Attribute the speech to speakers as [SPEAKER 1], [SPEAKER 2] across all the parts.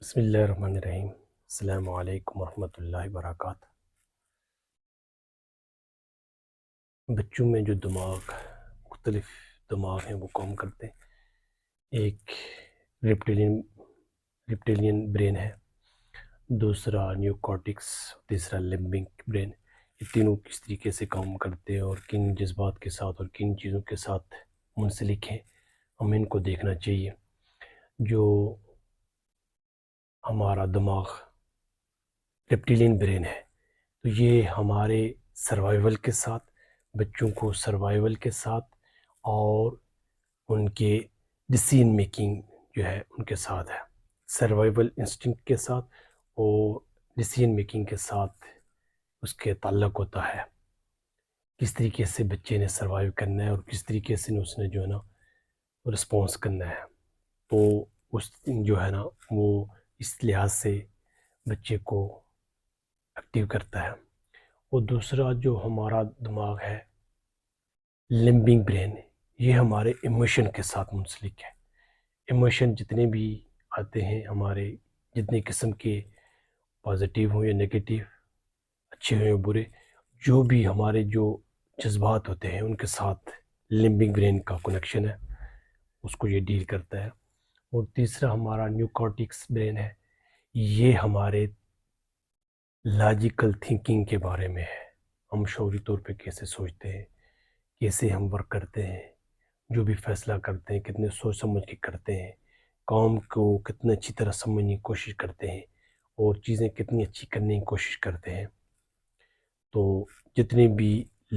[SPEAKER 1] بسم اللہ الرحمن الرحیم۔ السلام علیکم ورحمۃ اللہ وبرکاتہ۔ بچوں میں جو مختلف دماغ ہیں وہ کام کرتے ہیں۔ ایک ریپٹیلین برین ہے، دوسرا نیو کارٹکس، تیسرا لمبک برین۔ یہ تینوں کس طریقے سے کام کرتے ہیں اور کن جذبات کے ساتھ اور کن چیزوں کے ساتھ منسلک ہیں، ہمیں ان کو دیکھنا چاہیے۔ جو ہمارا دماغ ریپٹیلین برین ہے تو یہ ہمارے سروائیول کے ساتھ، بچوں کو سروائیول کے ساتھ اور ان کے ڈیسیژن میکنگ جو ہے ان کے ساتھ ہے، سروائیول انسٹنکٹ کے ساتھ اور ڈیسیژن میکنگ کے ساتھ اس کے تعلق ہوتا ہے۔ کس طریقے سے بچے نے سروائیو کرنا ہے اور کس طریقے سے اس نے جو ہے نا رسپانس کرنا ہے، تو اس جو ہے نا وہ اس لحاظ سے بچے کو ایکٹیو کرتا ہے۔ اور دوسرا جو ہمارا دماغ ہے لمبنگ برین، یہ ہمارے ایموشن کے ساتھ منسلک ہے۔ ایموشن جتنے بھی آتے ہیں ہمارے، جتنے قسم کے پازیٹیو ہوں یا نیگیٹیو، اچھے ہوں یا برے، جو بھی ہمارے جو جذبات ہوتے ہیں ان کے ساتھ لمبنگ برین کا کنیکشن ہے، اس کو یہ ڈیل کرتا ہے۔ اور تیسرا ہمارا نیو کارٹکس برین ہے، یہ ہمارے لاجیکل تھنکنگ کے بارے میں ہے، ہم شعوری طور پہ کیسے سوچتے ہیں، کیسے ہم ورک کرتے ہیں، جو بھی فیصلہ کرتے ہیں کتنے سوچ سمجھ کے کرتے ہیں، کام کو کتنے اچھی طرح سمجھنے کی کوشش کرتے ہیں اور چیزیں کتنی اچھی کرنے کی کوشش کرتے ہیں۔ تو جتنے بھی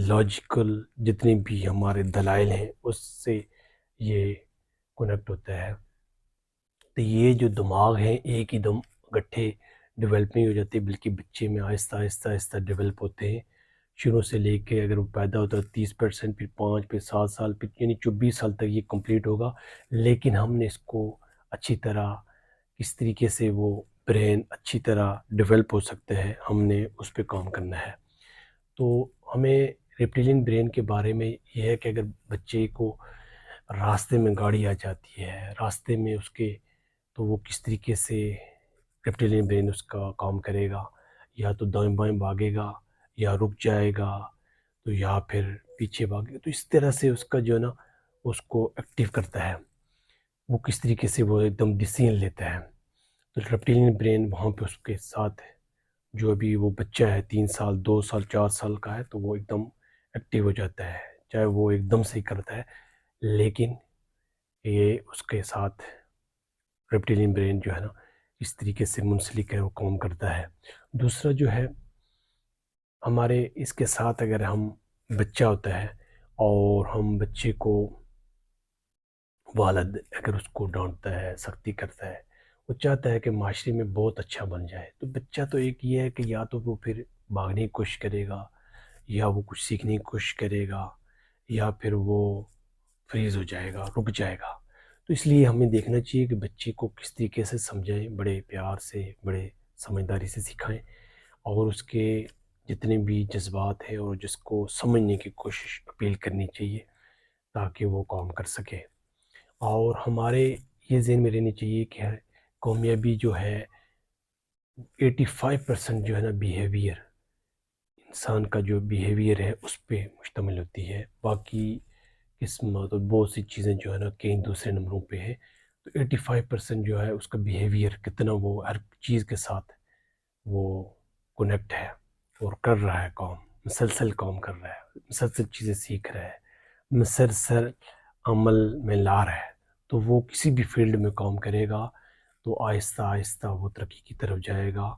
[SPEAKER 1] لاجیکل جتنے بھی ہمارے دلائل ہیں اس سے یہ کنیکٹ ہوتا ہے۔ تو یہ جو دماغ ہے ایک ہی دم گٹھے ڈیولپ نہیں ہو جاتے، بلکہ بچے میں آہستہ آہستہ آہستہ ڈیولپ ہوتے ہیں۔ شروع سے لے کے اگر وہ پیدا ہوتا ہے 30%، پھر 5، پھر 7 سال، پھر یعنی 24 سال تک یہ کمپلیٹ ہوگا۔ لیکن ہم نے اس کو اچھی طرح کس طریقے سے وہ برین اچھی طرح ڈیولپ ہو سکتا ہے، ہم نے اس پہ کام کرنا ہے۔ تو ہمیں ریپٹیلین برین کے بارے میں یہ ہے کہ اگر بچے کو راستے میں گاڑی آ جاتی ہے، راستے میں اس کے، تو وہ کس طریقے سے ریپٹیلین برین اس کا کام کرے گا، یا تو دائیں بائیں بھاگے گا یا رک جائے گا، تو یا پھر پیچھے بھاگے گا۔ تو اس طرح سے اس کا جو ہے نا اس کو ایکٹیو کرتا ہے، وہ کس طریقے سے وہ ایک دم ڈیسیژن لیتا ہے۔ تو ریپٹیلین برین وہاں پہ اس کے ساتھ ہے۔ جو ابھی وہ بچہ ہے 3 سال 2 سال 4 سال کا ہے تو وہ ایک دم ایکٹیو ہو جاتا ہے، چاہے وہ ایک دم سے ہی کرتا ہے، لیکن یہ اس کے ساتھ ریپٹیلین برین جو ہے نا اس طریقے سے منسلک ہے، وہ کام کرتا ہے۔ دوسرا جو ہے ہمارے اس کے ساتھ اگر ہم بچہ ہوتا ہے اور ہم بچے کو والد اگر اس کو ڈانٹتا ہے، سختی کرتا ہے، وہ چاہتا ہے کہ معاشرے میں بہت اچھا بن جائے، تو بچہ تو ایک یہ ہے کہ یا تو وہ پھر بھاگنے کی کوشش کرے گا، یا وہ کچھ سیکھنے کی کوشش کرے گا، یا پھر وہ فریز ہو جائے گا، رک جائے گا۔ تو اس لیے ہمیں دیکھنا چاہیے کہ بچے کو کس طریقے سے سمجھائیں، بڑے پیار سے، بڑے سمجھداری سے سکھائیں، اور اس کے جتنے بھی جذبات ہیں اور جس کو سمجھنے کی کوشش اپیل کرنی چاہیے تاکہ وہ کام کر سکے۔ اور ہمارے یہ ذہن میں رہنی چاہیے کہ کامیابی جو ہے 85% جو ہے نا بیہیویئر، انسان کا جو بیہیویئر ہے اس پہ مشتمل ہوتی ہے، باقی قسمت اور بہت سی چیزیں جو ہے نا کئی دوسرے نمبروں پہ ہے۔ تو 85% جو ہے اس کا بیہیویئر کتنا وہ ہر چیز کے ساتھ وہ کنیکٹ ہے اور کر رہا ہے، کام مسلسل کام کر رہا ہے، مسلسل چیزیں سیکھ رہا ہے، مسلسل عمل میں لا رہا ہے، تو وہ کسی بھی فیلڈ میں کام کرے گا تو آہستہ آہستہ وہ ترقی کی طرف جائے گا۔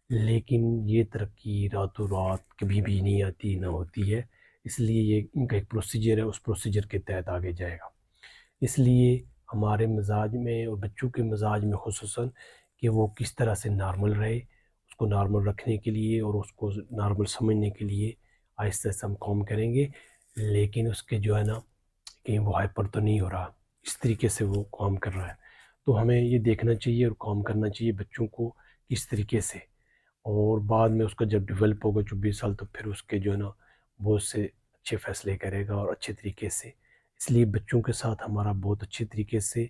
[SPEAKER 1] لیکن یہ ترقی راتوں رات کبھی بھی نہیں آتی، نہ ہوتی ہے، اس لیے یہ ان کا ایک پروسیجر ہے، اس پروسیجر کے تحت آگے جائے گا۔ اس لیے ہمارے مزاج میں اور بچوں کے مزاج میں خصوصاً کہ وہ کس طرح سے نارمل رہے، اس کو نارمل رکھنے کے لیے اور اس کو نارمل سمجھنے کے لیے آہستہ آہستہ ہم کام کریں گے، لیکن اس کے جو ہے نا کہیں وہ ہائپر تو نہیں ہو رہا، اس طریقے سے وہ کام کر رہا ہے۔ تو ہمیں یہ دیکھنا چاہیے اور کام کرنا چاہیے بچوں کو کس طریقے سے، اور بعد میں اس کا جب ڈیولپ ہوگا 24 سال تو پھر اس کے جو ہے نا بہت سے اچھے فیصلے کرے گا اور اچھے طریقے سے۔ اس لیے بچوں کے ساتھ ہمارا بہت اچھے طریقے سے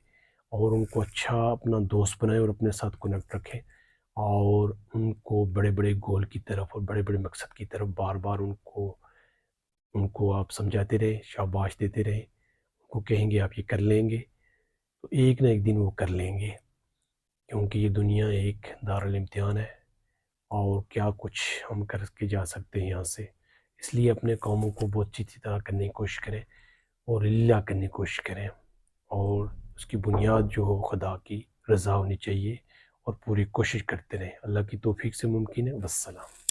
[SPEAKER 1] اور ان کو اچھا اپنا دوست بنائیں اور اپنے ساتھ کنیکٹ رکھیں، اور ان کو بڑے بڑے گول کی طرف اور بڑے بڑے مقصد کی طرف بار بار ان کو آپ سمجھاتے رہیں، شاباش دیتے رہیں، ان کو کہیں گے آپ یہ کر لیں گے تو ایک نہ ایک دن وہ کر لیں گے، کیونکہ یہ دنیا ایک دارالامتحان ہے، اور کیا کچھ ہم کر کے جا سکتے ہیں یہاں سے۔ اس لیے اپنے کاموں کو بہت اچھی طرح کرنے کی کوشش کریں اور اللہ کرنے کی کوشش کریں، اور اس کی بنیاد جو ہو خدا کی رضا ہونی چاہیے، اور پوری کوشش کرتے رہیں۔ اللہ کی توفیق سے ممکن ہے۔ والسلام۔